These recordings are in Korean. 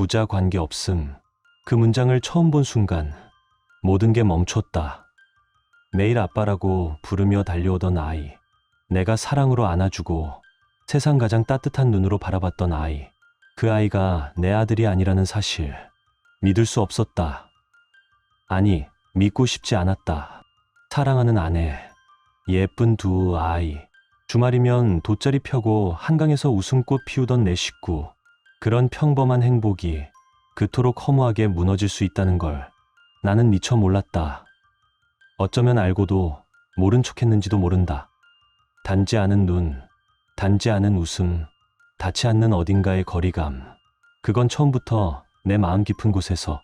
부자 관계없음. 그 문장을 처음 본 순간 모든 게 멈췄다. 매일 아빠라고 부르며 달려오던 아이. 내가 사랑으로 안아주고 세상 가장 따뜻한 눈으로 바라봤던 아이. 그 아이가 내 아들이 아니라는 사실. 믿을 수 없었다. 아니, 믿고 싶지 않았다. 사랑하는 아내, 예쁜 두 아이, 주말이면 돗자리 펴고 한강에서 웃음꽃 피우던 내 식구. 그런 평범한 행복이 그토록 허무하게 무너질 수 있다는 걸 나는 미처 몰랐다. 어쩌면 알고도 모른 척했는지도 모른다. 닿지 않은 눈, 닿지 않은 웃음, 닿지 않는 어딘가의 거리감. 그건 처음부터 내 마음 깊은 곳에서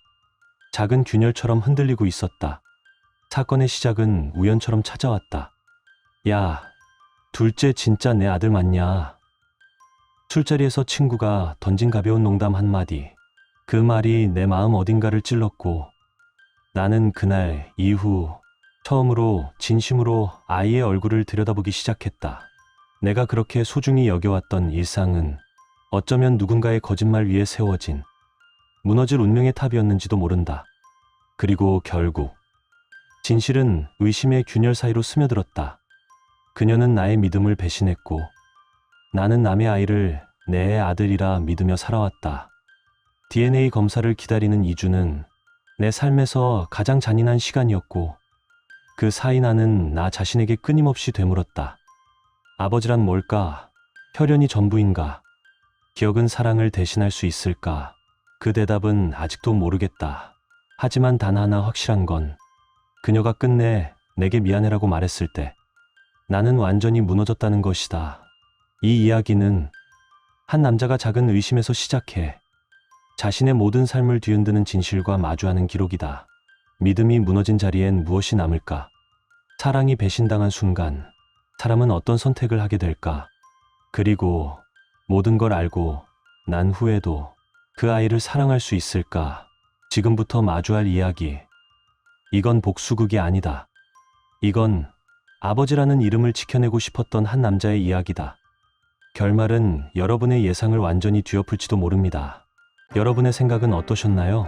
작은 균열처럼 흔들리고 있었다. 사건의 시작은 우연처럼 찾아왔다. 야, 둘째 진짜 내 아들 맞냐? 술자리에서 친구가 던진 가벼운 농담 한마디. 그 말이 내 마음 어딘가를 찔렀고 나는 그날 이후 처음으로 진심으로 아이의 얼굴을 들여다보기 시작했다. 내가 그렇게 소중히 여겨왔던 일상은 어쩌면 누군가의 거짓말 위에 세워진 무너질 운명의 탑이었는지도 모른다. 그리고 결국 진실은 의심의 균열 사이로 스며들었다. 그녀는 나의 믿음을 배신했고 나는 남의 아이를 내 아들이라 믿으며 살아왔다. DNA 검사를 기다리는 2주는 내 삶에서 가장 잔인한 시간이었고 그 사이 나는 나 자신에게 끊임없이 되물었다. 아버지란 뭘까? 혈연이 전부인가? 기억은 사랑을 대신할 수 있을까? 그 대답은 아직도 모르겠다. 하지만 단 하나 확실한 건 그녀가 끝내 내게 미안해라고 말했을 때 나는 완전히 무너졌다는 것이다. 이 이야기는 한 남자가 작은 의심에서 시작해 자신의 모든 삶을 뒤흔드는 진실과 마주하는 기록이다. 믿음이 무너진 자리엔 무엇이 남을까? 사랑이 배신당한 순간 사람은 어떤 선택을 하게 될까? 그리고 모든 걸 알고 난 후에도 그 아이를 사랑할 수 있을까? 지금부터 마주할 이야기. 이건 복수극이 아니다. 이건 아버지라는 이름을 지켜내고 싶었던 한 남자의 이야기다. 결말은 여러분의 예상을 완전히 뒤엎을지도 모릅니다. 여러분의 생각은 어떠셨나요?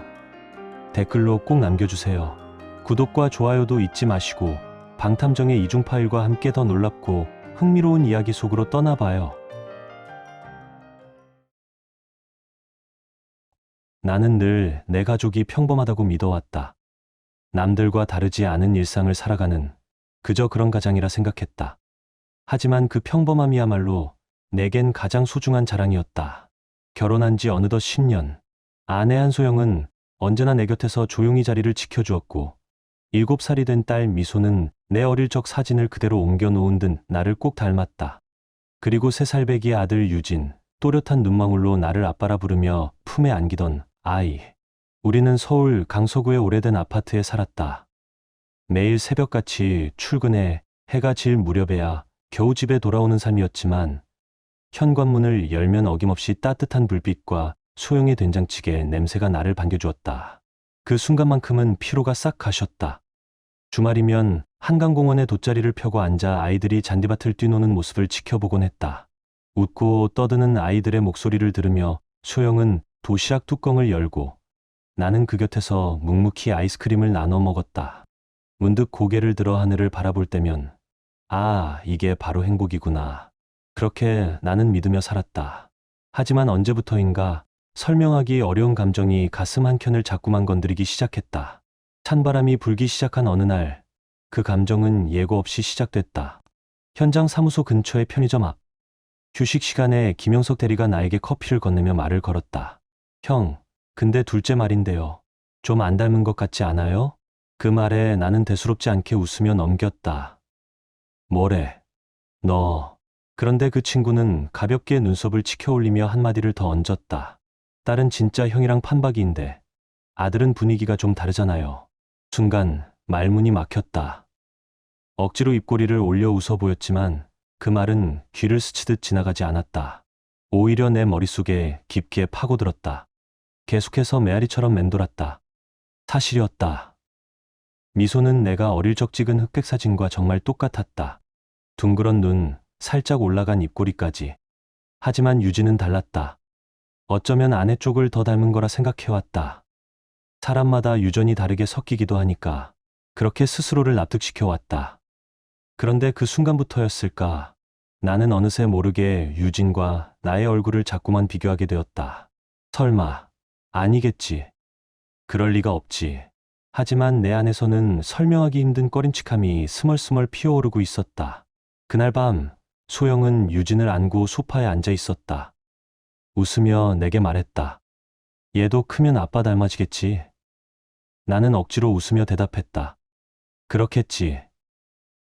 댓글로 꼭 남겨주세요. 구독과 좋아요도 잊지 마시고 방탐정의 이중 파일과 함께 더 놀랍고 흥미로운 이야기 속으로 떠나봐요. 나는 늘 내 가족이 평범하다고 믿어왔다. 남들과 다르지 않은 일상을 살아가는 그저 그런 가장이라 생각했다. 하지만 그 평범함이야말로 내겐 가장 소중한 자랑이었다. 결혼한 지 어느덧 10년. 아내 한소영은 언제나 내 곁에서 조용히 자리를 지켜주었고 7살이 된 딸 미소는 내 어릴 적 사진을 그대로 옮겨놓은 듯 나를 꼭 닮았다. 그리고 3살배기 아들 유진, 또렷한 눈망울로 나를 아빠라 부르며 품에 안기던 아이. 우리는 서울 강서구의 오래된 아파트에 살았다. 매일 새벽같이 출근해 해가 질 무렵에야 겨우 집에 돌아오는 삶이었지만 현관문을 열면 어김없이 따뜻한 불빛과 소영의 된장찌개 냄새가 나를 반겨주었다. 그 순간만큼은 피로가 싹 가셨다. 주말이면 한강공원에 돗자리를 펴고 앉아 아이들이 잔디밭을 뛰노는 모습을 지켜보곤 했다. 웃고 떠드는 아이들의 목소리를 들으며 소영은 도시락 뚜껑을 열고 나는 그 곁에서 묵묵히 아이스크림을 나눠 먹었다. 문득 고개를 들어 하늘을 바라볼 때면 아, 이게 바로 행복이구나. 그렇게 나는 믿으며 살았다. 하지만 언제부터인가 설명하기 어려운 감정이 가슴 한켠을 자꾸만 건드리기 시작했다. 찬바람이 불기 시작한 어느 날, 그 감정은 예고 없이 시작됐다. 현장 사무소 근처의 편의점 앞. 휴식 시간에 김영석 대리가 나에게 커피를 건네며 말을 걸었다. 형, 근데 둘째 말인데요. 좀 안 닮은 것 같지 않아요? 그 말에 나는 대수롭지 않게 웃으며 넘겼다. 뭐래? 너. 그런데 그 친구는 가볍게 눈썹을 치켜올리며 한마디를 더 얹었다. 딸은 진짜 형이랑 판박이인데 아들은 분위기가 좀 다르잖아요. 순간 말문이 막혔다. 억지로 입꼬리를 올려 웃어 보였지만 그 말은 귀를 스치듯 지나가지 않았다. 오히려 내 머릿속에 깊게 파고들었다. 계속해서 메아리처럼 맴돌았다. 사실이었다. 미소는 내가 어릴 적 찍은 흑백 사진과 정말 똑같았다. 둥그런 눈, 살짝 올라간 입꼬리까지. 하지만 유진은 달랐다. 어쩌면 아내 쪽을 더 닮은 거라 생각해왔다. 사람마다 유전이 다르게 섞이기도 하니까 그렇게 스스로를 납득시켜왔다. 그런데 그 순간부터였을까? 나는 어느새 모르게 유진과 나의 얼굴을 자꾸만 비교하게 되었다. 설마, 아니겠지. 그럴 리가 없지. 하지만 내 안에서는 설명하기 힘든 꺼림칙함이 스멀스멀 피어오르고 있었다. 그날 밤, 소영은 유진을 안고 소파에 앉아 있었다. 웃으며 내게 말했다. 얘도 크면 아빠 닮아지겠지. 나는 억지로 웃으며 대답했다. 그렇겠지.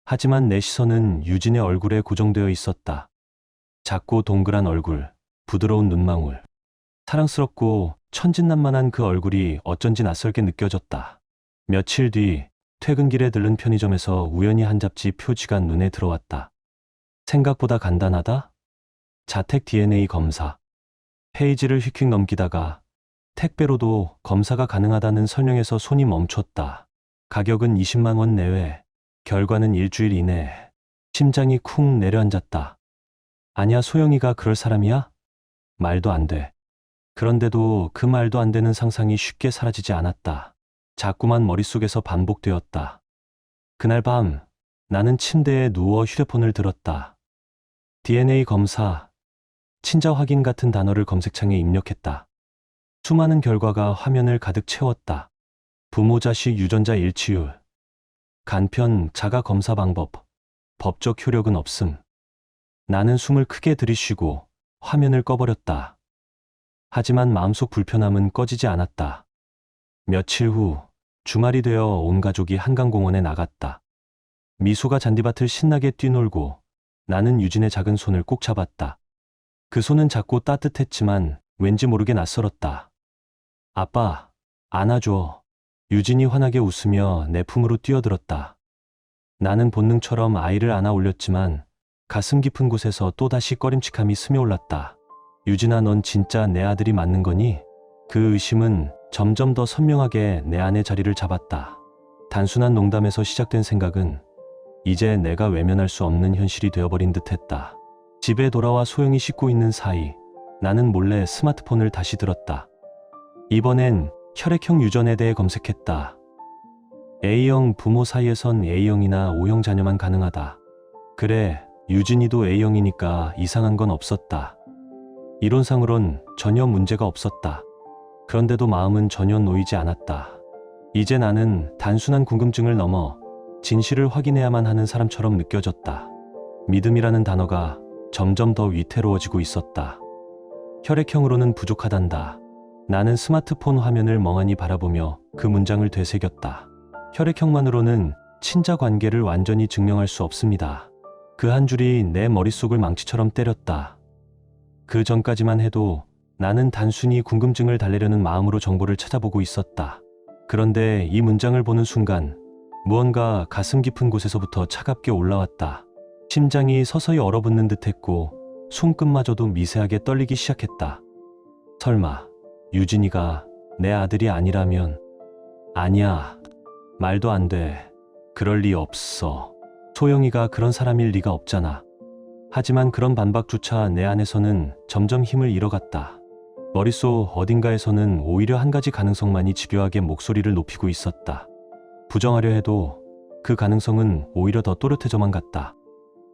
하지만 내 시선은 유진의 얼굴에 고정되어 있었다. 작고 동그란 얼굴, 부드러운 눈망울. 사랑스럽고 천진난만한 그 얼굴이 어쩐지 낯설게 느껴졌다. 며칠 뒤 퇴근길에 들른 편의점에서 우연히 한 잡지 표지가 눈에 들어왔다. 생각보다 간단하다? 자택 DNA 검사. 페이지를 휙휙 넘기다가 택배로도 검사가 가능하다는 설명에서 손이 멈췄다. 가격은 20만 원 내외. 결과는 일주일 이내. 심장이 쿵 내려앉았다. 아니야, 소영이가 그럴 사람이야? 말도 안 돼. 그런데도 그 말도 안 되는 상상이 쉽게 사라지지 않았다. 자꾸만 머릿속에서 반복되었다. 그날 밤 나는 침대에 누워 휴대폰을 들었다. DNA 검사, 친자 확인 같은 단어를 검색창에 입력했다. 수많은 결과가 화면을 가득 채웠다. 부모 자식 유전자 일치율, 간편 자가 검사 방법, 법적 효력은 없음. 나는 숨을 크게 들이쉬고 화면을 꺼버렸다. 하지만 마음속 불편함은 꺼지지 않았다. 며칠 후 주말이 되어 온 가족이 한강공원에 나갔다. 미소가 잔디밭을 신나게 뛰놀고 나는 유진의 작은 손을 꼭 잡았다. 그 손은 작고 따뜻했지만 왠지 모르게 낯설었다. 아빠, 안아줘. 유진이 환하게 웃으며 내 품으로 뛰어들었다. 나는 본능처럼 아이를 안아 올렸지만 가슴 깊은 곳에서 또다시 꺼림칙함이 스며올랐다. 유진아, 넌 진짜 내 아들이 맞는 거니? 그 의심은 점점 더 선명하게 내 안에 자리를 잡았다. 단순한 농담에서 시작된 생각은 이제 내가 외면할 수 없는 현실이 되어버린 듯했다. 집에 돌아와 소영이 씻고 있는 사이 나는 몰래 스마트폰을 다시 들었다. 이번엔 혈액형 유전에 대해 검색했다. A형 부모 사이에선 A형이나 O형 자녀만 가능하다. 그래, 유진이도 A형이니까 이상한 건 없었다. 이론상으론 전혀 문제가 없었다. 그런데도 마음은 전혀 놓이지 않았다. 이제 나는 단순한 궁금증을 넘어 진실을 확인해야만 하는 사람처럼 느껴졌다. 믿음이라는 단어가 점점 더 위태로워지고 있었다. 혈액형으로는 부족하단다. 나는 스마트폰 화면을 멍하니 바라보며 그 문장을 되새겼다. 혈액형만으로는 친자 관계를 완전히 증명할 수 없습니다. 그 한 줄이 내 머릿속을 망치처럼 때렸다. 그 전까지만 해도 나는 단순히 궁금증을 달래려는 마음으로 정보를 찾아보고 있었다. 그런데 이 문장을 보는 순간 무언가 가슴 깊은 곳에서부터 차갑게 올라왔다. 심장이 서서히 얼어붙는 듯했고 손끝마저도 미세하게 떨리기 시작했다. 설마 유진이가 내 아들이 아니라면? 아니야. 말도 안 돼. 그럴 리 없어. 소영이가 그런 사람일 리가 없잖아. 하지만 그런 반박조차 내 안에서는 점점 힘을 잃어갔다. 머릿속 어딘가에서는 오히려 한 가지 가능성만이 집요하게 목소리를 높이고 있었다. 부정하려 해도 그 가능성은 오히려 더 또렷해져만 갔다.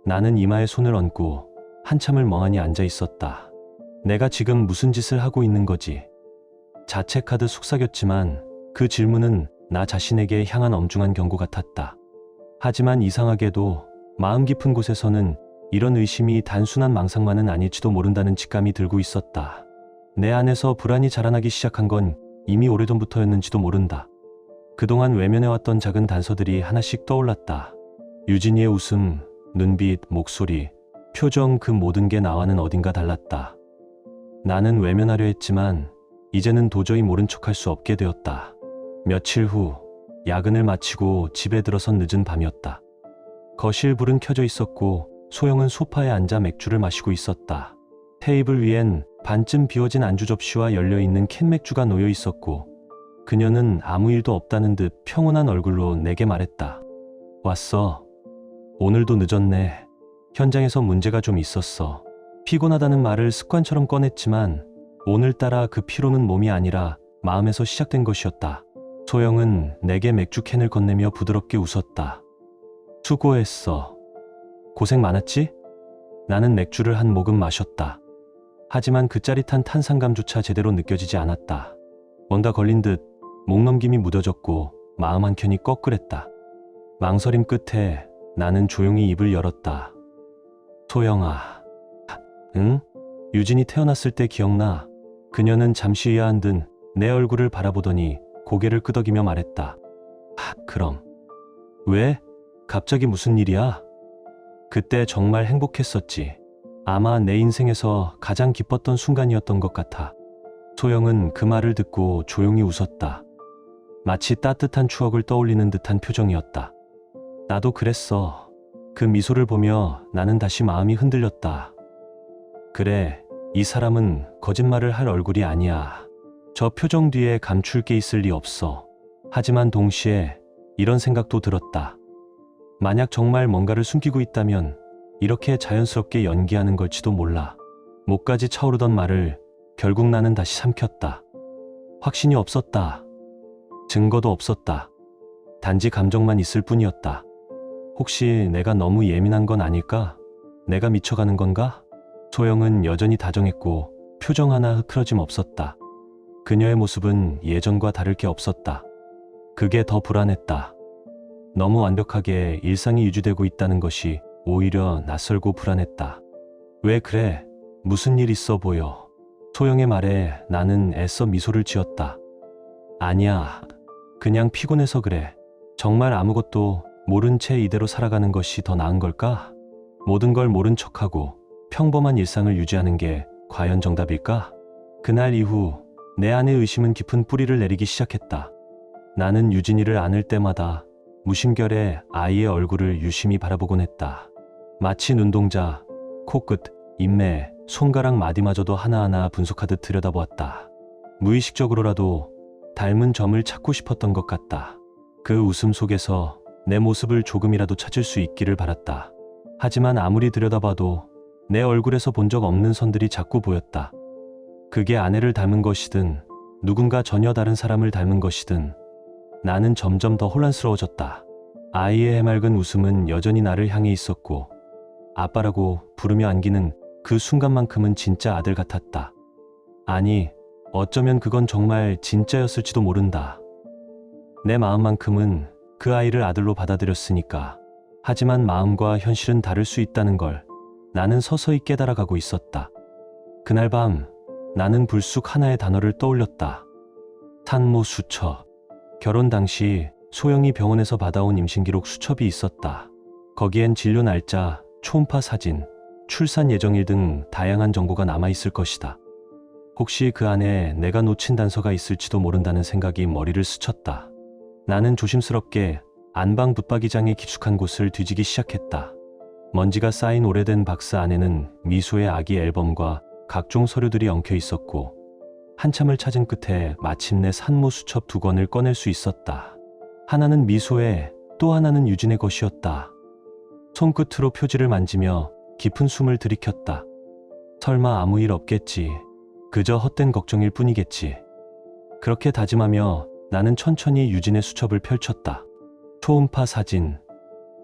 나는 이마에 손을 얹고 한참을 멍하니 앉아 있었다. 내가 지금 무슨 짓을 하고 있는 거지? 자책하듯 속삭였지만 그 질문은 나 자신에게 향한 엄중한 경고 같았다. 하지만 이상하게도 마음 깊은 곳에서는 이런 의심이 단순한 망상만은 아닐지도 모른다는 직감이 들고 있었다. 내 안에서 불안이 자라나기 시작한 건 이미 오래전부터였는지도 모른다. 그동안 외면해왔던 작은 단서들이 하나씩 떠올랐다. 유진이의 웃음, 눈빛, 목소리, 표정, 그 모든 게 나와는 어딘가 달랐다. 나는 외면하려 했지만 이제는 도저히 모른 척할 수 없게 되었다. 며칠 후 야근을 마치고 집에 들어선 늦은 밤이었다. 거실 불은 켜져 있었고 소영은 소파에 앉아 맥주를 마시고 있었다. 테이블 위엔 반쯤 비워진 안주 접시와 열려있는 캔 맥주가 놓여 있었고 그녀는 아무 일도 없다는 듯 평온한 얼굴로 내게 말했다. 왔어. 오늘도 늦었네. 현장에서 문제가 좀 있었어. 피곤하다는 말을 습관처럼 꺼냈지만 오늘따라 그 피로는 몸이 아니라 마음에서 시작된 것이었다. 소영은 내게 맥주 캔을 건네며 부드럽게 웃었다. 수고했어. 고생 많았지? 나는 맥주를 한 모금 마셨다. 하지만 그 짜릿한 탄산감조차 제대로 느껴지지 않았다. 뭔가 걸린 듯 목넘김이 무뎌졌고 마음 한켠이 꺼끌했다. 망설임 끝에 나는 조용히 입을 열었다. 소영아. 응? 유진이 태어났을 때 기억나? 그녀는 잠시 의아한 듯 내 얼굴을 바라보더니 고개를 끄덕이며 말했다. 그럼. 왜? 갑자기 무슨 일이야? 그때 정말 행복했었지. 아마 내 인생에서 가장 기뻤던 순간이었던 것 같아. 소영은 그 말을 듣고 조용히 웃었다. 마치 따뜻한 추억을 떠올리는 듯한 표정이었다. 나도 그랬어. 그 미소를 보며 나는 다시 마음이 흔들렸다. 그래, 이 사람은 거짓말을 할 얼굴이 아니야. 저 표정 뒤에 감출 게 있을 리 없어. 하지만 동시에 이런 생각도 들었다. 만약 정말 뭔가를 숨기고 있다면 이렇게 자연스럽게 연기하는 걸지도 몰라. 목까지 차오르던 말을 결국 나는 다시 삼켰다. 확신이 없었다. 증거도 없었다. 단지 감정만 있을 뿐이었다. 혹시 내가 너무 예민한 건 아닐까? 내가 미쳐가는 건가? 소영은 여전히 다정했고 표정 하나 흐트러짐 없었다. 그녀의 모습은 예전과 다를 게 없었다. 그게 더 불안했다. 너무 완벽하게 일상이 유지되고 있다는 것이 오히려 낯설고 불안했다. 왜 그래? 무슨 일 있어 보여? 소영의 말에 나는 애써 미소를 지었다. 아니야. 그냥 피곤해서 그래. 정말 아무것도 모른 채 이대로 살아가는 것이 더 나은 걸까? 모든 걸 모른 척하고 평범한 일상을 유지하는 게 과연 정답일까? 그날 이후 내 안의 의심은 깊은 뿌리를 내리기 시작했다. 나는 유진이를 안을 때마다 무심결에 아이의 얼굴을 유심히 바라보곤 했다. 마치 눈동자, 코끝, 인매, 손가락 마디마저도 하나하나 분석하듯 들여다보았다. 무의식적으로라도 닮은 점을 찾고 싶었던 것 같다. 그 웃음 속에서 내 모습을 조금이라도 찾을 수 있기를 바랐다. 하지만 아무리 들여다봐도 내 얼굴에서 본 적 없는 선들이 자꾸 보였다. 그게 아내를 닮은 것이든 누군가 전혀 다른 사람을 닮은 것이든 나는 점점 더 혼란스러워졌다. 아이의 해맑은 웃음은 여전히 나를 향해 있었고 아빠라고 부르며 안기는 그 순간만큼은 진짜 아들 같았다. 아니, 어쩌면 그건 정말 진짜였을지도 모른다. 내 마음만큼은 그 아이를 아들로 받아들였으니까. 하지만 마음과 현실은 다를 수 있다는 걸 나는 서서히 깨달아가고 있었다. 그날 밤 나는 불쑥 하나의 단어를 떠올렸다. 산모 수첩. 결혼 당시 소영이 병원에서 받아온 임신기록 수첩이 있었다. 거기엔 진료 날짜, 초음파 사진, 출산 예정일 등 다양한 정보가 남아있을 것이다. 혹시 그 안에 내가 놓친 단서가 있을지도 모른다는 생각이 머리를 스쳤다. 나는 조심스럽게 안방 붙박이장에 깊숙한 곳을 뒤지기 시작했다. 먼지가 쌓인 오래된 박스 안에는 미소의 아기 앨범과 각종 서류들이 엉켜 있었고 한참을 찾은 끝에 마침내 산모 수첩 2권을 꺼낼 수 있었다. 하나는 미소의, 또 하나는 유진의 것이었다. 손끝으로 표지를 만지며 깊은 숨을 들이켰다. 설마 아무 일 없겠지. 그저 헛된 걱정일 뿐이겠지. 그렇게 다짐하며 나는 천천히 유진의 수첩을 펼쳤다. 초음파 사진,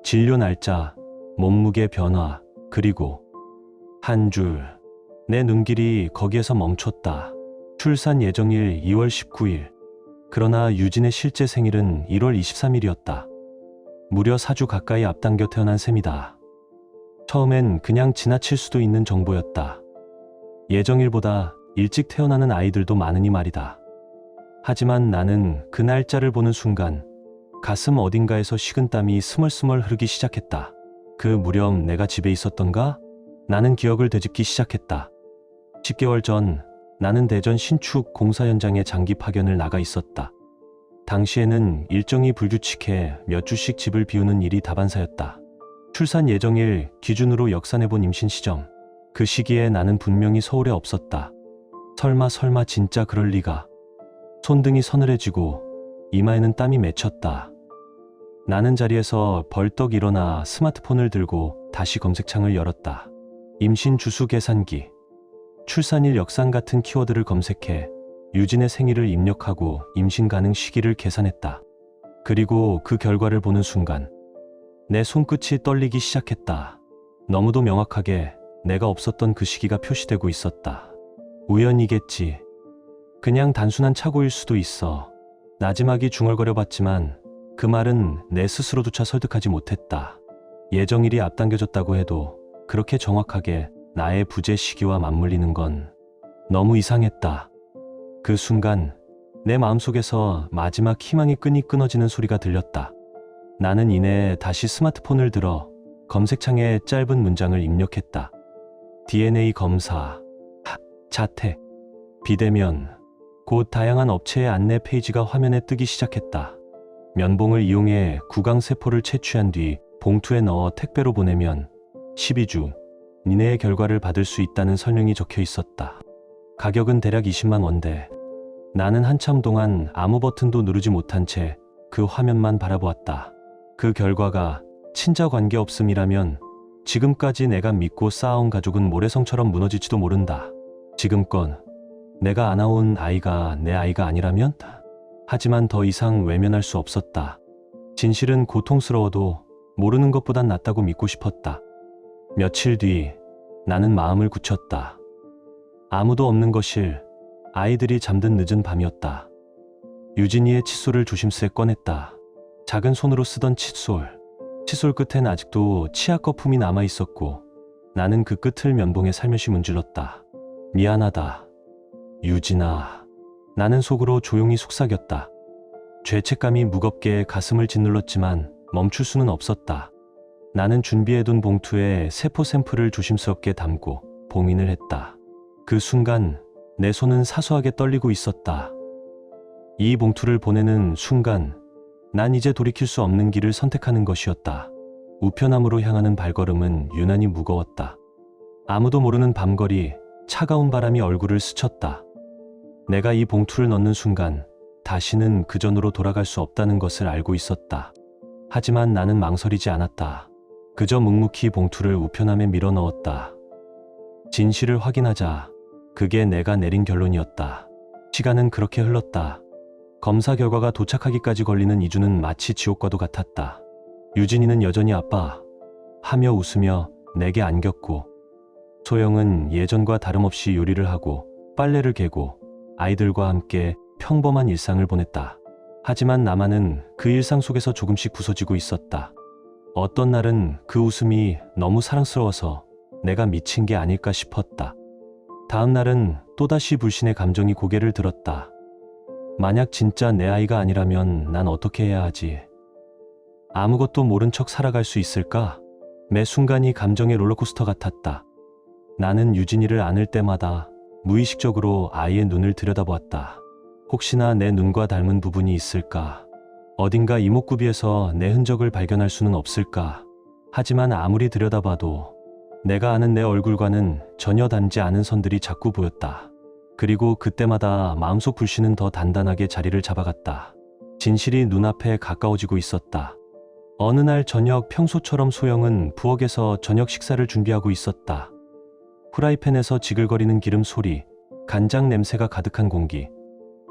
진료 날짜, 몸무게 변화, 그리고 한 줄. 내 눈길이 거기에서 멈췄다. 출산 예정일 2월 19일. 그러나 유진의 실제 생일은 1월 23일이었다. 무려 4주 가까이 앞당겨 태어난 셈이다. 처음엔 그냥 지나칠 수도 있는 정보였다. 예정일보다 일찍 태어나는 아이들도 많으니 말이다. 하지만 나는 그 날짜를 보는 순간 가슴 어딘가에서 식은땀이 스멀스멀 흐르기 시작했다. 그 무렵 내가 집에 있었던가? 나는 기억을 되짚기 시작했다. 10개월 전 나는 대전 신축 공사 현장에 장기 파견을 나가 있었다. 당시에는 일정이 불규칙해 몇 주씩 집을 비우는 일이 다반사였다. 출산 예정일 기준으로 역산해본 임신 시점. 그 시기에 나는 분명히 서울에 없었다. 설마 진짜 그럴 리가. 손등이 서늘해지고 이마에는 땀이 맺혔다. 나는 자리에서 벌떡 일어나 스마트폰을 들고 다시 검색창을 열었다. 임신 주수 계산기. 출산일 역산 같은 키워드를 검색해 유진의 생일을 입력하고 임신 가능 시기를 계산했다. 그리고 그 결과를 보는 순간 내 손끝이 떨리기 시작했다. 너무도 명확하게 내가 없었던 그 시기가 표시되고 있었다. 우연이겠지. 그냥 단순한 착오일 수도 있어. 나지막이 중얼거려 봤지만 그 말은 내 스스로조차 설득하지 못했다. 예정일이 앞당겨졌다고 해도 그렇게 정확하게 나의 부재 시기와 맞물리는 건 너무 이상했다. 그 순간 내 마음속에서 마지막 희망의 끈이 끊어지는 소리가 들렸다. 나는 이내 다시 스마트폰을 들어 검색창에 짧은 문장을 입력했다. DNA 검사, 자택, 비대면. 곧 다양한 업체의 안내 페이지가 화면에 뜨기 시작했다. 면봉을 이용해 구강세포를 채취한 뒤 봉투에 넣어 택배로 보내면 12주 이내의 결과를 받을 수 있다는 설명이 적혀 있었다. 가격은 대략 20만 원대. 나는 한참 동안 아무 버튼도 누르지 못한 채 그 화면만 바라보았다. 그 결과가 친자 관계없음이라면 지금까지 내가 믿고 쌓아온 가족은 모래성처럼 무너질지도 모른다. 지금껏 내가 안아온 아이가 내 아이가 아니라면? 하지만 더 이상 외면할 수 없었다. 진실은 고통스러워도 모르는 것보단 낫다고 믿고 싶었다. 며칠 뒤 나는 마음을 굳혔다. 아무도 없는 거실, 아이들이 잠든 늦은 밤이었다. 유진이의 칫솔을 조심스레 꺼냈다. 작은 손으로 쓰던 칫솔 끝엔 아직도 치약 거품이 남아 있었고 나는 그 끝을 면봉에 살며시 문질렀다. 미안하다. 유진아. 나는 속으로 조용히 속삭였다. 죄책감이 무겁게 가슴을 짓눌렀지만 멈출 수는 없었다. 나는 준비해둔 봉투에 세포 샘플을 조심스럽게 담고 봉인을 했다. 그 순간 내 손은 사소하게 떨리고 있었다. 이 봉투를 보내는 순간 난 이제 돌이킬 수 없는 길을 선택하는 것이었다. 우편함으로 향하는 발걸음은 유난히 무거웠다. 아무도 모르는 밤거리, 차가운 바람이 얼굴을 스쳤다. 내가 이 봉투를 넣는 순간 다시는 그전으로 돌아갈 수 없다는 것을 알고 있었다. 하지만 나는 망설이지 않았다. 그저 묵묵히 봉투를 우편함에 밀어 넣었다. 진실을 확인하자. 그게 내가 내린 결론이었다. 시간은 그렇게 흘렀다. 검사 결과가 도착하기까지 걸리는 2주는 마치 지옥과도 같았다. 유진이는 여전히 아빠 하며 웃으며 내게 안겼고 소영은 예전과 다름없이 요리를 하고 빨래를 개고 아이들과 함께 평범한 일상을 보냈다. 하지만 나만은 그 일상 속에서 조금씩 부서지고 있었다. 어떤 날은 그 웃음이 너무 사랑스러워서 내가 미친 게 아닐까 싶었다. 다음 날은 또다시 불신의 감정이 고개를 들었다. 만약 진짜 내 아이가 아니라면 난 어떻게 해야 하지? 아무것도 모른 척 살아갈 수 있을까? 매 순간이 감정의 롤러코스터 같았다. 나는 유진이를 안을 때마다 무의식적으로 아이의 눈을 들여다보았다. 혹시나 내 눈과 닮은 부분이 있을까? 어딘가 이목구비에서 내 흔적을 발견할 수는 없을까? 하지만 아무리 들여다봐도 내가 아는 내 얼굴과는 전혀 닮지 않은 선들이 자꾸 보였다. 그리고 그때마다 마음속 불신은 더 단단하게 자리를 잡아갔다. 진실이 눈앞에 가까워지고 있었다. 어느 날 저녁 평소처럼 소영은 부엌에서 저녁 식사를 준비하고 있었다. 프라이팬에서 지글거리는 기름 소리, 간장 냄새가 가득한 공기,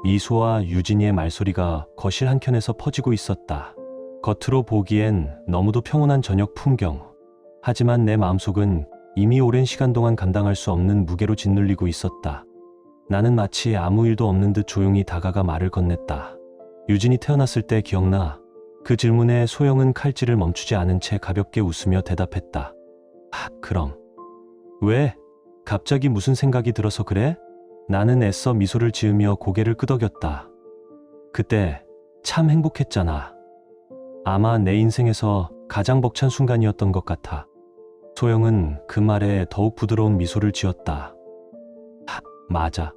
미소와 유진이의 말소리가 거실 한켠에서 퍼지고 있었다. 겉으로 보기엔 너무도 평온한 저녁 풍경. 하지만 내 마음속은 이미 오랜 시간 동안 감당할 수 없는 무게로 짓눌리고 있었다. 나는 마치 아무 일도 없는 듯 조용히 다가가 말을 건넸다. 유진이 태어났을 때 기억나? 그 질문에 소영은 칼질을 멈추지 않은 채 가볍게 웃으며 대답했다. 그럼. 왜? 갑자기 무슨 생각이 들어서 그래? 나는 애써 미소를 지으며 고개를 끄덕였다. 그때 참 행복했잖아. 아마 내 인생에서 가장 벅찬 순간이었던 것 같아. 소영은 그 말에 더욱 부드러운 미소를 지었다. 맞아.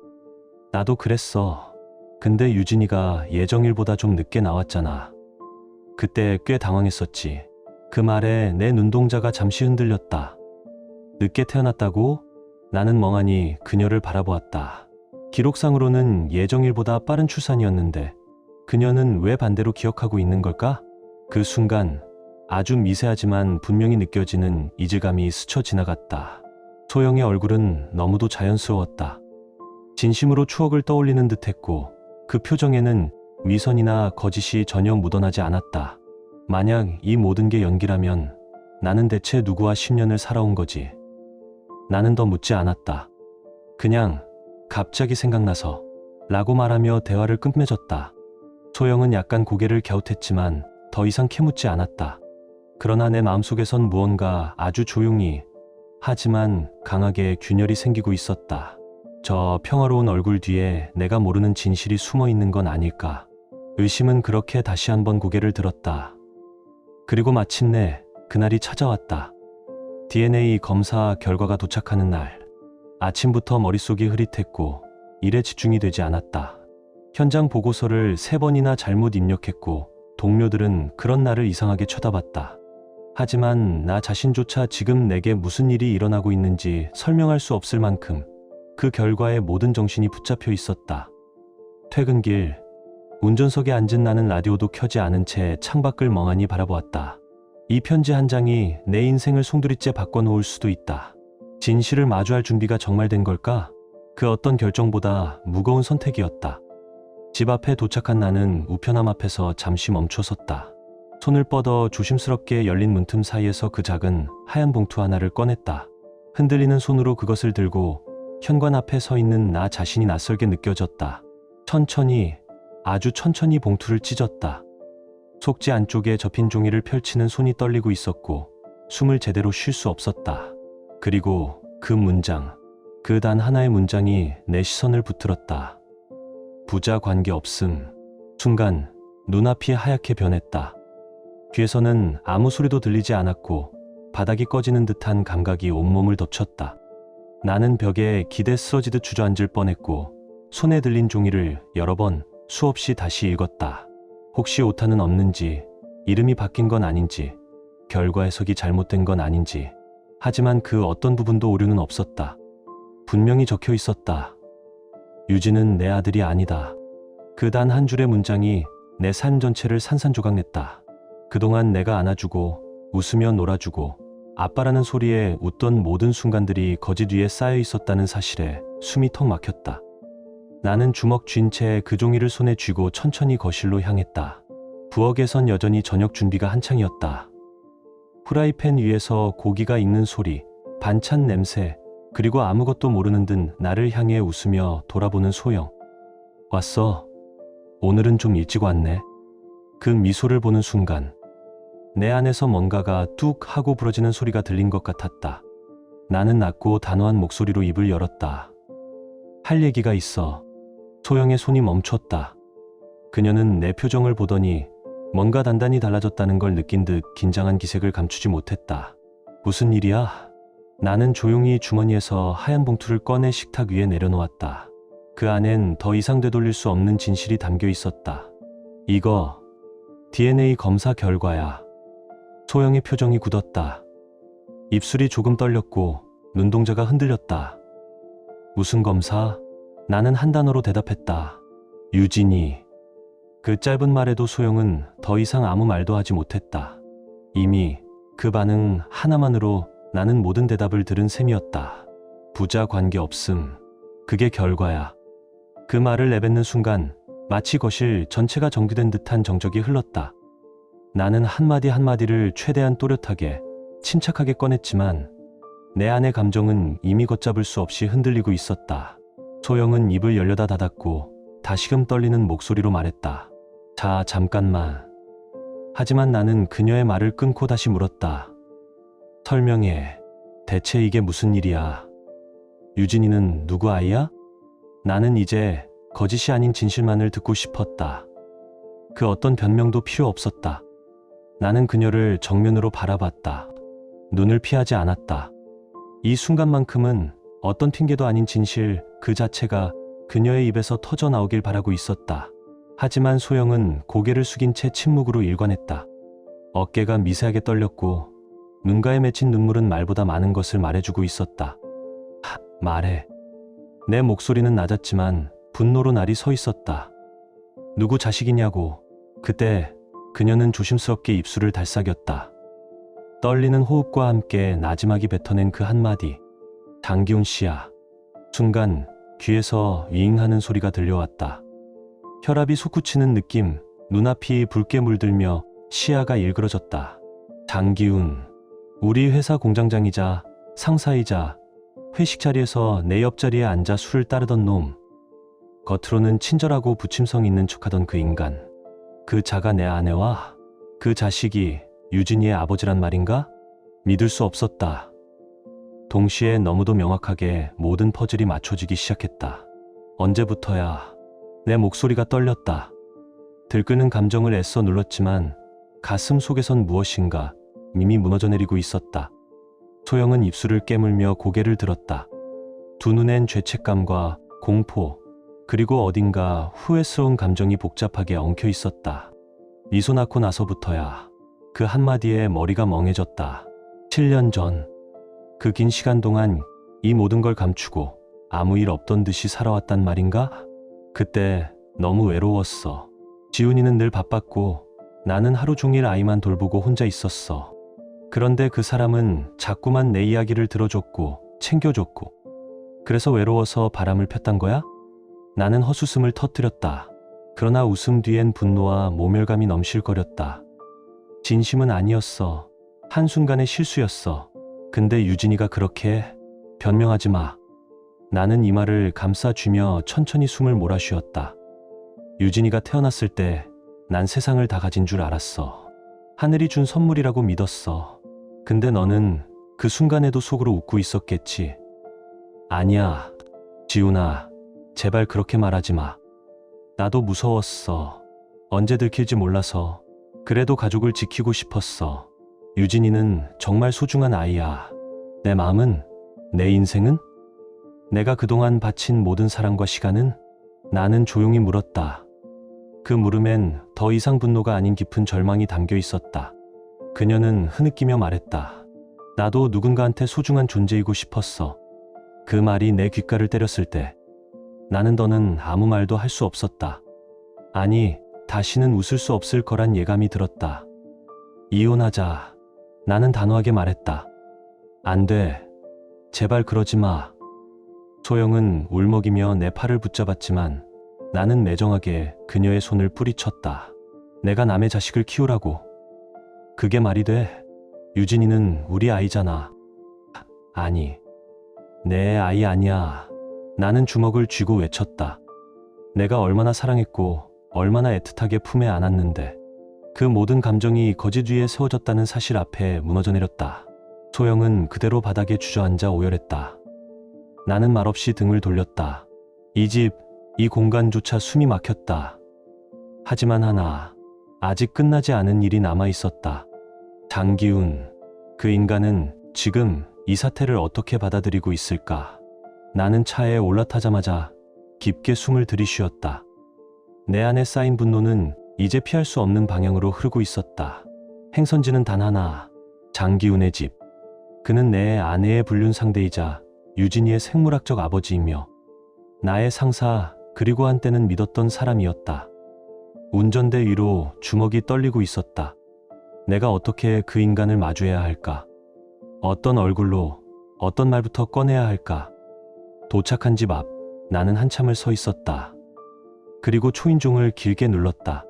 나도 그랬어. 근데 유진이가 예정일보다 좀 늦게 나왔잖아. 그때 꽤 당황했었지. 그 말에 내 눈동자가 잠시 흔들렸다. 늦게 태어났다고? 나는 멍하니 그녀를 바라보았다. 기록상으로는 예정일보다 빠른 출산이었는데 그녀는 왜 반대로 기억하고 있는 걸까? 그 순간 아주 미세하지만 분명히 느껴지는 이질감이 스쳐 지나갔다. 소영의 얼굴은 너무도 자연스러웠다. 진심으로 추억을 떠올리는 듯했고 그 표정에는 위선이나 거짓이 전혀 묻어나지 않았다. 만약 이 모든 게 연기라면 나는 대체 누구와 10년을 살아온 거지? 나는 더 묻지 않았다. 그냥 갑자기 생각나서 라고 말하며 대화를 끝맺었다. 소영은 약간 고개를 갸웃했지만 더 이상 캐묻지 않았다. 그러나 내 마음속에선 무언가 아주 조용히 하지만 강하게 균열이 생기고 있었다. 저 평화로운 얼굴 뒤에 내가 모르는 진실이 숨어 있는 건 아닐까. 의심은 그렇게 다시 한번 고개를 들었다. 그리고 마침내 그날이 찾아왔다. DNA 검사 결과가 도착하는 날. 아침부터 머릿속이 흐릿했고 일에 집중이 되지 않았다. 현장 보고서를 3번이나 잘못 입력했고 동료들은 그런 나를 이상하게 쳐다봤다. 하지만 나 자신조차 지금 내게 무슨 일이 일어나고 있는지 설명할 수 없을 만큼 그 결과에 모든 정신이 붙잡혀 있었다. 퇴근길, 운전석에 앉은 나는 라디오도 켜지 않은 채 창밖을 멍하니 바라보았다. 이 편지 한 장이 내 인생을 송두리째 바꿔놓을 수도 있다. 진실을 마주할 준비가 정말 된 걸까? 그 어떤 결정보다 무거운 선택이었다. 집 앞에 도착한 나는 우편함 앞에서 잠시 멈춰섰다. 손을 뻗어 조심스럽게 열린 문틈 사이에서 그 작은 하얀 봉투 하나를 꺼냈다. 흔들리는 손으로 그것을 들고 현관 앞에 서 있는 나 자신이 낯설게 느껴졌다. 천천히, 아주 천천히 봉투를 찢었다. 속지 안쪽에 접힌 종이를 펼치는 손이 떨리고 있었고 숨을 제대로 쉴 수 없었다. 그리고 그 문장, 그 단 하나의 문장이 내 시선을 붙들었다. 부자 관계없음. 순간 눈앞이 하얗게 변했다. 귀에서는 아무 소리도 들리지 않았고 바닥이 꺼지는 듯한 감각이 온몸을 덮쳤다. 나는 벽에 기대 쓰러지듯 주저앉을 뻔했고 손에 들린 종이를 여러 번 수없이 다시 읽었다. 혹시 오타는 없는지, 이름이 바뀐 건 아닌지, 결과 해석이 잘못된 건 아닌지. 하지만 그 어떤 부분도 오류는 없었다. 분명히 적혀 있었다. 유진은 내 아들이 아니다. 그 단 한 줄의 문장이 내 삶 전체를 산산조각냈다. 그동안 내가 안아주고 웃으며 놀아주고 아빠라는 소리에 웃던 모든 순간들이 거짓 위에 쌓여 있었다는 사실에 숨이 턱 막혔다. 나는 주먹 쥔 채 그 종이를 손에 쥐고 천천히 거실로 향했다. 부엌에선 여전히 저녁 준비가 한창이었다. 프라이팬 위에서 고기가 익는 소리, 반찬 냄새, 그리고 아무것도 모르는 듯 나를 향해 웃으며 돌아보는 소영. 왔어. 오늘은 좀 일찍 왔네. 그 미소를 보는 순간 내 안에서 뭔가가 뚝 하고 부러지는 소리가 들린 것 같았다. 나는 낮고 단호한 목소리로 입을 열었다. 할 얘기가 있어. 소영의 손이 멈췄다. 그녀는 내 표정을 보더니 뭔가 단단히 달라졌다는 걸 느낀 듯 긴장한 기색을 감추지 못했다. 무슨 일이야? 나는 조용히 주머니에서 하얀 봉투를 꺼내 식탁 위에 내려놓았다. 그 안엔 더 이상 되돌릴 수 없는 진실이 담겨 있었다. 이거 DNA 검사 결과야. 소영의 표정이 굳었다. 입술이 조금 떨렸고 눈동자가 흔들렸다. 무슨 검사? 나는 한 단어로 대답했다. 유진이. 그 짧은 말에도 소영은 더 이상 아무 말도 하지 못했다. 이미 그 반응 하나만으로 나는 모든 대답을 들은 셈이었다. 부자 관계없음. 그게 결과야. 그 말을 내뱉는 순간 마치 거실 전체가 정비된 듯한 정적이 흘렀다. 나는 한마디 한마디를 최대한 또렷하게 침착하게 꺼냈지만 내 안의 감정은 이미 걷잡을 수 없이 흔들리고 있었다. 소영은 입을 열려다 닫았고 다시금 떨리는 목소리로 말했다. 자, 잠깐만. 하지만 나는 그녀의 말을 끊고 다시 물었다. 설명해. 대체 이게 무슨 일이야? 유진이는 누구 아이야? 나는 이제 거짓이 아닌 진실만을 듣고 싶었다. 그 어떤 변명도 필요 없었다. 나는 그녀를 정면으로 바라봤다. 눈을 피하지 않았다. 이 순간만큼은 어떤 핑계도 아닌 진실 그 자체가 그녀의 입에서 터져 나오길 바라고 있었다. 하지만 소영은 고개를 숙인 채 침묵으로 일관했다. 어깨가 미세하게 떨렸고 눈가에 맺힌 눈물은 말보다 많은 것을 말해주고 있었다. 말해. 내 목소리는 낮았지만 분노로 날이 서 있었다. 누구 자식이냐고. 그때 그녀는 조심스럽게 입술을 달싹였다. 떨리는 호흡과 함께 나지막이 뱉어낸 그 한마디. 장기훈 씨야. 순간 귀에서 윙 하는 소리가 들려왔다. 혈압이 솟구치는 느낌, 눈앞이 붉게 물들며 시야가 일그러졌다. 장기훈, 우리 회사 공장장이자 상사이자 회식 자리에서 내 옆자리에 앉아 술을 따르던 놈. 겉으로는 친절하고 부침성 있는 척하던 그 인간. 그 자가 내 아내와 그 자식이 유진이의 아버지란 말인가? 믿을 수 없었다. 동시에 너무도 명확하게 모든 퍼즐이 맞춰지기 시작했다. 언제부터야 내 목소리가 떨렸다. 들끓는 감정을 애써 눌렀지만 가슴 속에선 무엇인가 이미 무너져 내리고 있었다. 소영은 입술을 깨물며 고개를 들었다. 두 눈엔 죄책감과 공포, 그리고 어딘가 후회스러운 감정이 복잡하게 엉켜 있었다. 미소 낳고 나서부터야 그 한마디에 머리가 멍해졌다. 7년 전, 그 긴 시간 동안 이 모든 걸 감추고 아무 일 없던 듯이 살아왔단 말인가? 그때 너무 외로웠어. 지훈이는 늘 바빴고 나는 하루 종일 아이만 돌보고 혼자 있었어. 그런데 그 사람은 자꾸만 내 이야기를 들어줬고 챙겨줬고, 그래서 외로워서 바람을 폈단 거야? 나는 헛웃음을 터뜨렸다. 그러나 웃음 뒤엔 분노와 모멸감이 넘실거렸다. 진심은 아니었어. 한순간의 실수였어. 근데 유진이가 그렇게 변명하지 마. 나는 이 말을 감싸쥐며 천천히 숨을 몰아쉬었다. 유진이가 태어났을 때 난 세상을 다 가진 줄 알았어. 하늘이 준 선물이라고 믿었어. 근데 너는 그 순간에도 속으로 웃고 있었겠지. 아니야, 지훈아, 제발 그렇게 말하지 마. 나도 무서웠어. 언제 들킬지 몰라서. 그래도 가족을 지키고 싶었어. 유진이는 정말 소중한 아이야. 내 마음은, 내 인생은? 내가 그동안 바친 모든 사랑과 시간은? 나는 조용히 물었다. 그 물음엔 더 이상 분노가 아닌 깊은 절망이 담겨 있었다. 그녀는 흐느끼며 말했다. 나도 누군가한테 소중한 존재이고 싶었어. 그 말이 내 귓가를 때렸을 때 나는 더는 아무 말도 할 수 없었다. 아니, 다시는 웃을 수 없을 거란 예감이 들었다. 이혼하자. 나는 단호하게 말했다. 안 돼. 제발 그러지 마. 소영은 울먹이며 내 팔을 붙잡았지만 나는 매정하게 그녀의 손을 뿌리쳤다. 내가 남의 자식을 키우라고. 그게 말이 돼? 유진이는 우리 아이잖아. 아니, 내 아이 아니야. 나는 주먹을 쥐고 외쳤다. 내가 얼마나 사랑했고 얼마나 애틋하게 품에 안았는데 그 모든 감정이 거짓 위에 세워졌다는 사실 앞에 무너져 내렸다. 소영은 그대로 바닥에 주저앉아 오열했다. 나는 말없이 등을 돌렸다. 이 집, 이 공간조차 숨이 막혔다. 하지만 하나, 아직 끝나지 않은 일이 남아 있었다. 장기훈, 그 인간은 지금 이 사태를 어떻게 받아들이고 있을까? 나는 차에 올라타자마자 깊게 숨을 들이쉬었다. 내 안에 쌓인 분노는 이제 피할 수 없는 방향으로 흐르고 있었다. 행선지는 단 하나, 장기훈의 집. 그는 내 아내의 불륜 상대이자 유진이의 생물학적 아버지이며 나의 상사, 그리고 한때는 믿었던 사람이었다. 운전대 위로 주먹이 떨리고 있었다. 내가 어떻게 그 인간을 마주해야 할까? 어떤 얼굴로, 어떤 말부터 꺼내야 할까? 도착한 집 앞, 나는 한참을 서 있었다. 그리고 초인종을 길게 눌렀다.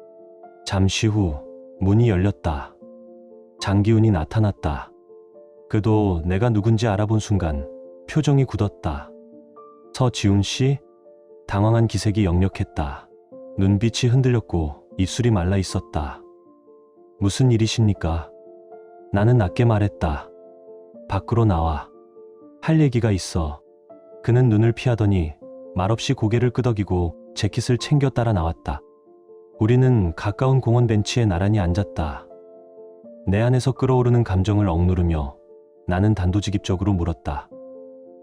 잠시 후 문이 열렸다. 장기훈이 나타났다. 그도 내가 누군지 알아본 순간 표정이 굳었다. 서지훈 씨? 당황한 기색이 역력했다. 눈빛이 흔들렸고 입술이 말라 있었다. 무슨 일이십니까? 나는 낮게 말했다. 밖으로 나와. 할 얘기가 있어. 그는 눈을 피하더니 말없이 고개를 끄덕이고 재킷을 챙겨 따라 나왔다. 우리는 가까운 공원 벤치에 나란히 앉았다. 내 안에서 끓어오르는 감정을 억누르며 나는 단도직입적으로 물었다.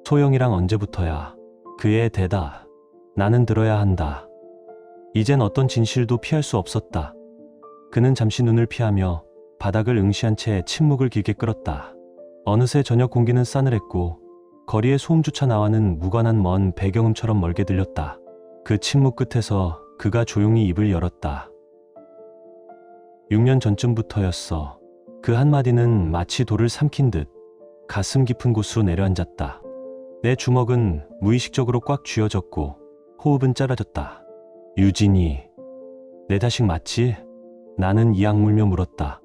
소영이랑 언제부터야? 그의 대답. 나는 들어야 한다. 이젠 어떤 진실도 피할 수 없었다. 그는 잠시 눈을 피하며 바닥을 응시한 채 침묵을 길게 끌었다. 어느새 저녁 공기는 싸늘했고 거리의 소음조차 나와는 무관한 먼 배경음처럼 멀게 들렸다. 그 침묵 끝에서 그가 조용히 입을 열었다. 6년 전쯤부터였어. 그 한마디는 마치 돌을 삼킨 듯 가슴 깊은 곳으로 내려앉았다. 내 주먹은 무의식적으로 꽉 쥐어졌고 호흡은 짧아졌다. 유진이, 내 자식 맞지? 나는 이악 물며 물었다.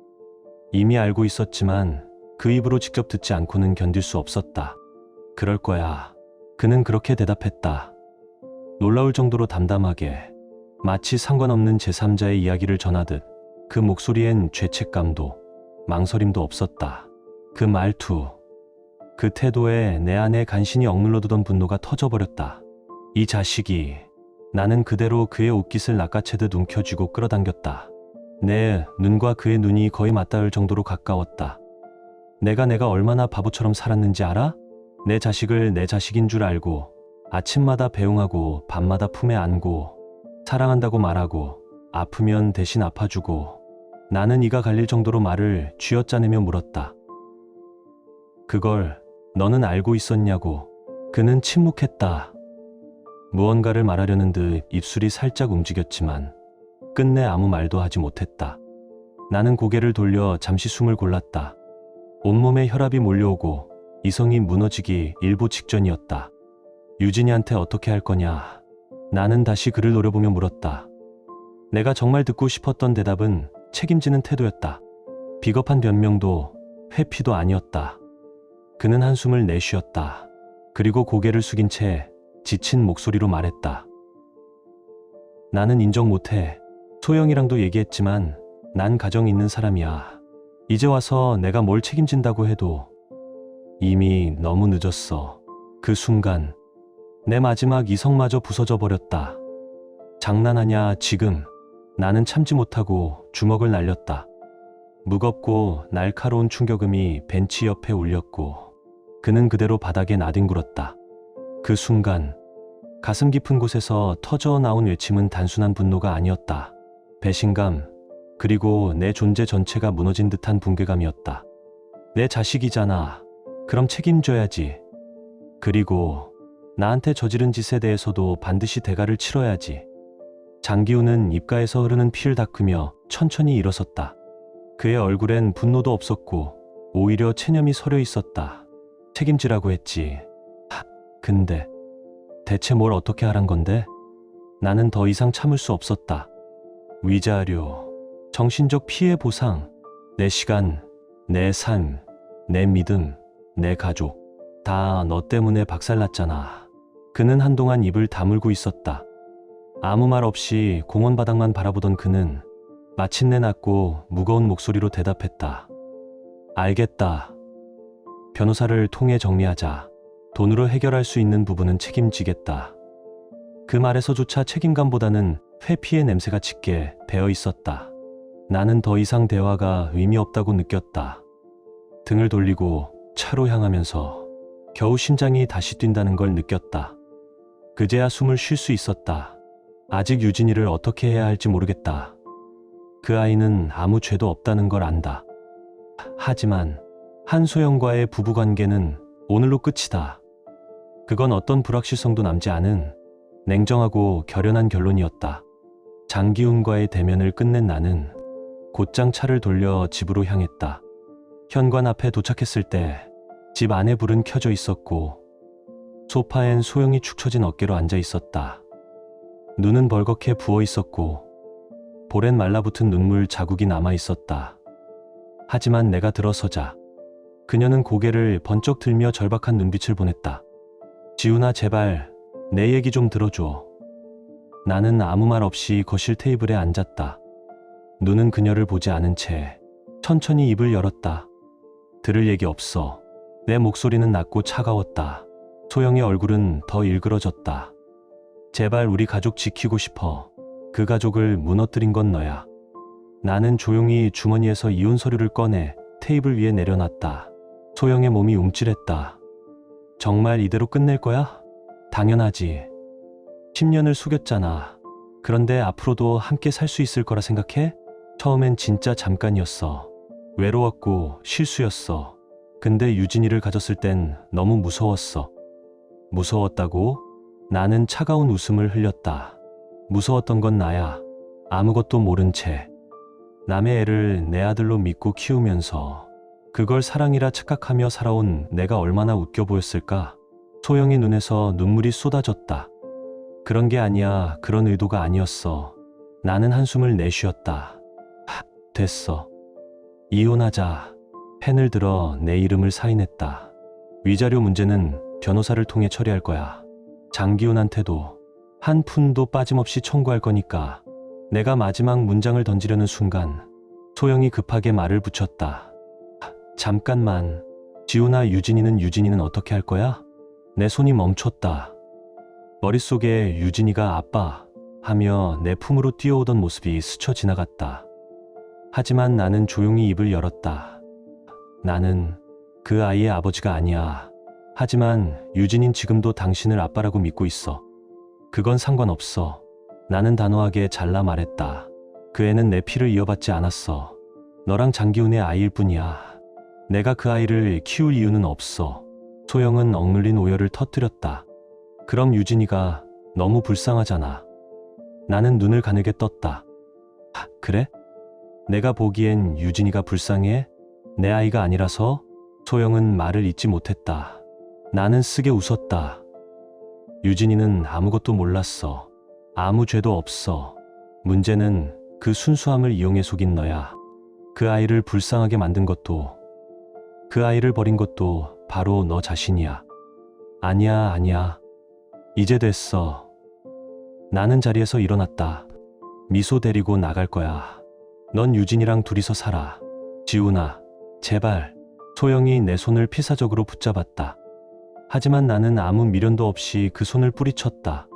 이미 알고 있었지만 그 입으로 직접 듣지 않고는 견딜 수 없었다. 그럴 거야. 그는 그렇게 대답했다. 놀라울 정도로 담담하게, 마치 상관없는 제3자의 이야기를 전하듯. 그 목소리엔 죄책감도 망설임도 없었다. 그 말투, 그 태도에 내 안에 간신히 억눌러두던 분노가 터져버렸다. 이 자식이. 나는 그대로 그의 옷깃을 낚아채듯 움켜쥐고 끌어당겼다. 내 눈과 그의 눈이 거의 맞닿을 정도로 가까웠다. 내가 얼마나 바보처럼 살았는지 알아? 내 자식을 내 자식인 줄 알고 아침마다 배웅하고 밤마다 품에 안고 사랑한다고 말하고 아프면 대신 아파주고. 나는 이가 갈릴 정도로 말을 쥐어짜내며 물었다. 그걸 너는 알고 있었냐고. 그는 침묵했다. 무언가를 말하려는 듯 입술이 살짝 움직였지만 끝내 아무 말도 하지 못했다. 나는 고개를 돌려 잠시 숨을 골랐다. 온몸에 혈압이 몰려오고 이성이 무너지기 일보 직전이었다. 유진이한테 어떻게 할 거냐. 나는 다시 그를 노려보며 물었다. 내가 정말 듣고 싶었던 대답은 책임지는 태도였다. 비겁한 변명도 회피도 아니었다. 그는 한숨을 내쉬었다. 그리고 고개를 숙인 채 지친 목소리로 말했다. 나는 인정 못해. 소영이랑도 얘기했지만 난 가정 있는 사람이야. 이제 와서 내가 뭘 책임진다고 해도 이미 너무 늦었어. 그 순간 내 마지막 이성마저 부서져 버렸다. 장난하냐 지금. 나는 참지 못하고 주먹을 날렸다. 무겁고 날카로운 충격음이 벤치 옆에 울렸고 그는 그대로 바닥에 나뒹굴었다. 그 순간 가슴 깊은 곳에서 터져나온 외침은 단순한 분노가 아니었다. 배신감, 그리고 내 존재 전체가 무너진 듯한 붕괴감이었다. 내 자식이잖아. 그럼 책임져야지. 그리고 나한테 저지른 짓에 대해서도 반드시 대가를 치러야지. 장기훈은 입가에서 흐르는 피를 닦으며 천천히 일어섰다. 그의 얼굴엔 분노도 없었고 오히려 체념이 서려 있었다. 책임지라고 했지. 근데 대체 뭘 어떻게 하란 건데? 나는 더 이상 참을 수 없었다. 위자료, 정신적 피해 보상, 내 시간, 내 삶, 내 믿음, 내 가족, 다 너 때문에 박살났잖아. 그는 한동안 입을 다물고 있었다. 아무 말 없이 공원 바닥만 바라보던 그는 마침내 낮고 무거운 목소리로 대답했다. 알겠다. 변호사를 통해 정리하자. 돈으로 해결할 수 있는 부분은 책임지겠다. 그 말에서조차 책임감보다는 회피의 냄새가 짙게 배어 있었다. 나는 더 이상 대화가 의미 없다고 느꼈다. 등을 돌리고 차로 향하면서 겨우 심장이 다시 뛴다는 걸 느꼈다. 그제야 숨을 쉴 수 있었다. 아직 유진이를 어떻게 해야 할지 모르겠다. 그 아이는 아무 죄도 없다는 걸 안다. 하지만 한소영과의 부부관계는 오늘로 끝이다. 그건 어떤 불확실성도 남지 않은 냉정하고 결연한 결론이었다. 장기훈과의 대면을 끝낸 나는 곧장 차를 돌려 집으로 향했다. 현관 앞에 도착했을 때 집 안에 불은 켜져 있었고 소파엔 소영이 축 처진 어깨로 앉아 있었다. 눈은 벌겋게 부어 있었고 볼엔 말라붙은 눈물 자국이 남아 있었다. 하지만 내가 들어서자 그녀는 고개를 번쩍 들며 절박한 눈빛을 보냈다. 지훈아, 제발 내 얘기 좀 들어줘. 나는 아무 말 없이 거실 테이블에 앉았다. 눈은 그녀를 보지 않은 채 천천히 입을 열었다. 들을 얘기 없어. 내 목소리는 낮고 차가웠다. 소영의 얼굴은 더 일그러졌다. 제발 우리 가족 지키고 싶어. 그 가족을 무너뜨린 건 너야. 나는 조용히 주머니에서 이혼 서류를 꺼내 테이블 위에 내려놨다. 소영의 몸이 움찔했다. 정말 이대로 끝낼 거야? 당연하지. 10년을 속였잖아. 그런데 앞으로도 함께 살 수 있을 거라 생각해? 처음엔 진짜 잠깐이었어. 외로웠고 실수였어. 근데 유진이를 가졌을 땐 너무 무서웠어. 무서웠다고? 나는 차가운 웃음을 흘렸다. 무서웠던 건 나야. 아무것도 모른 채 남의 애를 내 아들로 믿고 키우면서 그걸 사랑이라 착각하며 살아온 내가 얼마나 웃겨 보였을까? 소영의 눈에서 눈물이 쏟아졌다. 그런 게 아니야. 그런 의도가 아니었어. 나는 한숨을 내쉬었다. 됐어. 이혼하자. 펜을 들어 내 이름을 사인했다. 위자료 문제는 변호사를 통해 처리할 거야. 장기훈한테도 한 푼도 빠짐없이 청구할 거니까. 내가 마지막 문장을 던지려는 순간 소영이 급하게 말을 붙였다. 잠깐만. 지훈아, 유진이는 어떻게 할 거야? 내 손이 멈췄다. 머릿속에 유진이가 아빠 하며 내 품으로 뛰어오던 모습이 스쳐 지나갔다. 하지만 나는 조용히 입을 열었다. 나는 그 아이의 아버지가 아니야. 하지만 유진인 지금도 당신을 아빠라고 믿고 있어. 그건 상관없어. 나는 단호하게 잘라 말했다. 그 애는 내 피를 이어받지 않았어. 너랑 장기훈의 아이일 뿐이야. 내가 그 아이를 키울 이유는 없어. 소영은 억눌린 오열을 터뜨렸다. 그럼 유진이가 너무 불쌍하잖아. 나는 눈을 가늘게 떴다. 그래? 내가 보기엔 유진이가 불쌍해? 내 아이가 아니라서? 소영은 말을 잇지 못했다. 나는 쓰게 웃었다. 유진이는 아무것도 몰랐어. 아무 죄도 없어. 문제는 그 순수함을 이용해 속인 너야. 그 아이를 불쌍하게 만든 것도, 그 아이를 버린 것도 바로 너 자신이야. 아니야. 이제 됐어. 나는 자리에서 일어났다. 미소 데리고 나갈 거야. 넌 유진이랑 둘이서 살아. 지훈아, 제발. 소영이 내 손을 피사적으로 붙잡았다. 하지만 나는 아무 미련도 없이 그 손을 뿌리쳤다.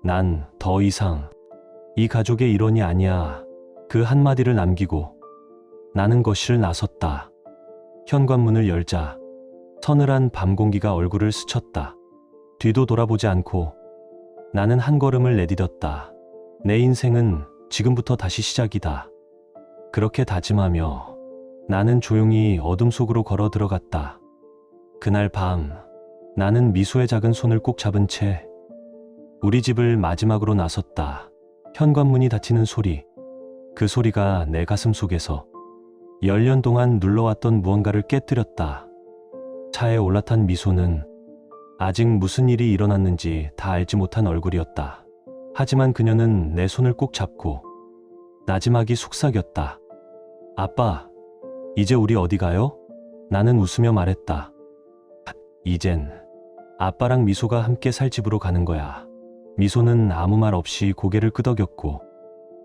난 더 이상 이 가족의 일원이 아니야. 그 한마디를 남기고 나는 거실을 나섰다. 현관문을 열자 서늘한 밤 공기가 얼굴을 스쳤다. 뒤도 돌아보지 않고 나는 한 걸음을 내디뎠다. 내 인생은 지금부터 다시 시작이다. 그렇게 다짐하며 나는 조용히 어둠 속으로 걸어 들어갔다. 그날 밤 나는 미소의 작은 손을 꼭 잡은 채 우리 집을 마지막으로 나섰다. 현관문이 닫히는 소리, 그 소리가 내 가슴 속에서 10년 동안 눌러왔던 무언가를 깨뜨렸다. 차에 올라탄 미소는 아직 무슨 일이 일어났는지 다 알지 못한 얼굴이었다. 하지만 그녀는 내 손을 꼭 잡고 나지막이 속삭였다. 아빠, 이제 우리 어디 가요? 나는 웃으며 말했다. 이젠 아빠랑 미소가 함께 살 집으로 가는 거야. 미소는 아무 말 없이 고개를 끄덕였고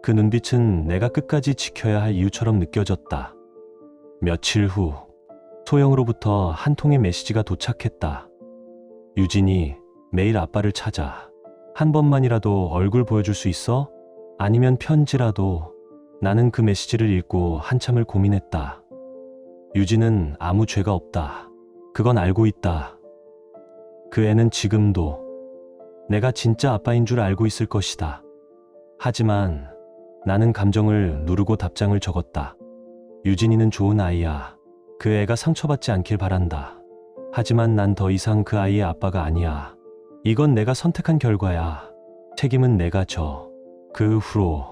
그 눈빛은 내가 끝까지 지켜야 할 이유처럼 느껴졌다. 며칠 후 소영으로부터 한 통의 메시지가 도착했다. 유진이 매일 아빠를 찾아. 한 번만이라도 얼굴 보여줄 수 있어? 아니면 편지라도. 나는 그 메시지를 읽고 한참을 고민했다. 유진은 아무 죄가 없다. 그건 알고 있다. 그 애는 지금도 내가 진짜 아빠인 줄 알고 있을 것이다. 하지만 나는 감정을 누르고 답장을 적었다. 유진이는 좋은 아이야. 그 애가 상처받지 않길 바란다. 하지만 난 더 이상 그 아이의 아빠가 아니야. 이건 내가 선택한 결과야. 책임은 내가 져. 그 후로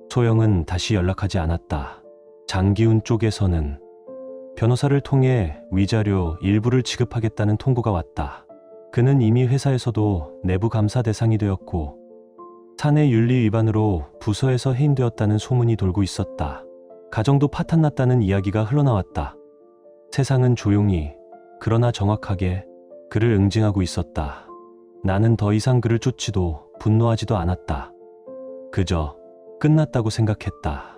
소영은 다시 연락하지 않았다. 장기훈 쪽에서는 변호사를 통해 위자료 일부를 지급하겠다는 통보가 왔다. 그는 이미 회사에서도 내부 감사 대상이 되었고 사내 윤리 위반으로 부서에서 해임되었다는 소문이 돌고 있었다. 가정도 파탄났다는 이야기가 흘러나왔다. 세상은 조용히 그러나 정확하게 그를 응징하고 있었다. 나는 더 이상 그를 쫓지도 분노하지도 않았다. 그저 끝났다고 생각했다.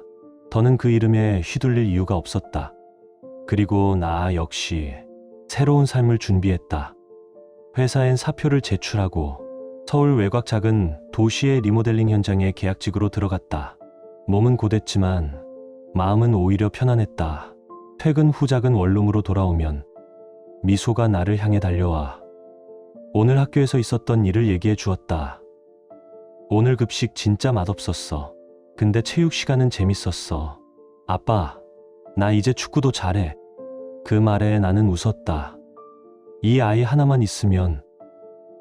더는 그 이름에 휘둘릴 이유가 없었다. 그리고 나 역시 새로운 삶을 준비했다. 회사엔 사표를 제출하고 서울 외곽 작은 도시의 리모델링 현장에 계약직으로 들어갔다. 몸은 고됐지만 마음은 오히려 편안했다. 퇴근 후 작은 원룸으로 돌아오면 미소가 나를 향해 달려와 오늘 학교에서 있었던 일을 얘기해 주었다. 오늘 급식 진짜 맛없었어. 근데 체육 시간은 재밌었어. 아빠, 나 이제 축구도 잘해. 그 말에 나는 웃었다. 이 아이 하나만 있으면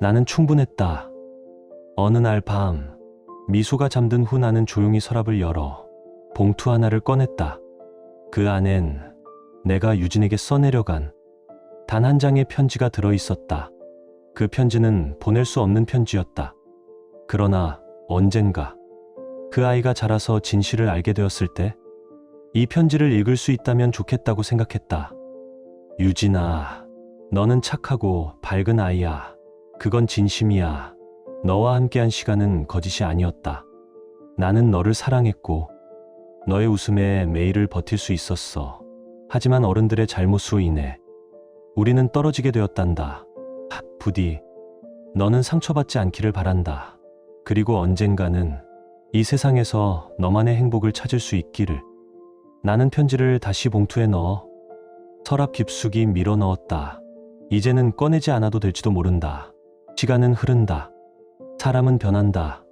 나는 충분했다. 어느 날 밤, 미소가 잠든 후 나는 조용히 서랍을 열어 봉투 하나를 꺼냈다. 그 안엔 내가 유진에게 써내려간 단 한 장의 편지가 들어 있었다. 그 편지는 보낼 수 없는 편지였다. 그러나 언젠가 그 아이가 자라서 진실을 알게 되었을 때 이 편지를 읽을 수 있다면 좋겠다고 생각했다. 유진아, 너는 착하고 밝은 아이야. 그건 진심이야. 너와 함께한 시간은 거짓이 아니었다. 나는 너를 사랑했고 너의 웃음에 매일을 버틸 수 있었어. 하지만 어른들의 잘못으로 인해 우리는 떨어지게 되었단다. 부디 너는 상처받지 않기를 바란다. 그리고 언젠가는 이 세상에서 너만의 행복을 찾을 수 있기를. 나는 편지를 다시 봉투에 넣어 서랍 깊숙이 밀어 넣었다. 이제는 꺼내지 않아도 될지도 모른다. 시간은 흐른다. 사람은 변한다.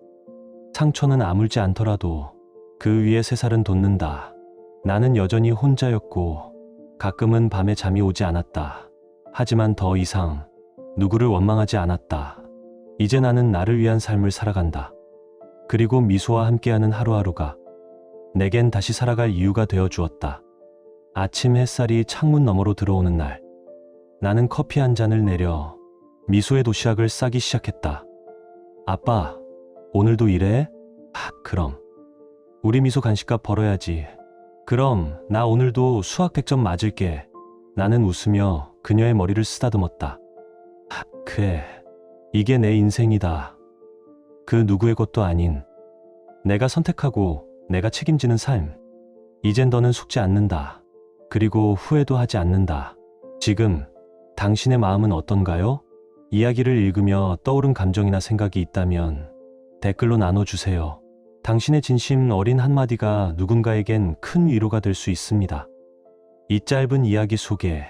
상처는 아물지 않더라도 그 위에 새살은 돋는다. 나는 여전히 혼자였고 가끔은 밤에 잠이 오지 않았다. 하지만 더 이상 누구를 원망하지 않았다. 이제 나는 나를 위한 삶을 살아간다. 그리고 미소와 함께하는 하루하루가 내겐 다시 살아갈 이유가 되어 주었다. 아침 햇살이 창문 너머로 들어오는 날, 나는 커피 한 잔을 내려 미소의 도시락을 싸기 시작했다. 아빠, 오늘도 일해? 그럼. 우리 미소 간식값 벌어야지. 그럼 나 오늘도 수학 100점 맞을게. 나는 웃으며 그녀의 머리를 쓰다듬었다. 그래, 이게 내 인생이다. 그 누구의 것도 아닌 내가 선택하고 내가 책임지는 삶. 이젠 더는 속지 않는다. 그리고 후회도 하지 않는다. 지금 당신의 마음은 어떤가요? 이야기를 읽으며 떠오른 감정이나 생각이 있다면 댓글로 나눠주세요. 당신의 진심 어린 한마디가 누군가에겐 큰 위로가 될 수 있습니다. 이 짧은 이야기 속에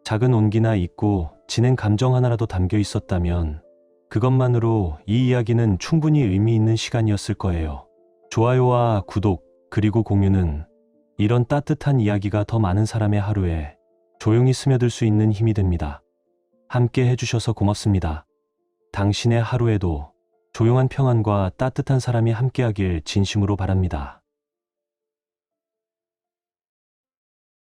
작은 온기나 잊고 지낸 감정 하나라도 담겨 있었다면 그것만으로 이 이야기는 충분히 의미 있는 시간이었을 거예요. 좋아요와 구독 그리고 공유는 이런 따뜻한 이야기가 더 많은 사람의 하루에 조용히 스며들 수 있는 힘이 됩니다. 함께 해주셔서 고맙습니다. 당신의 하루에도 조용한 평안과 따뜻한 사람이 함께하길 진심으로 바랍니다.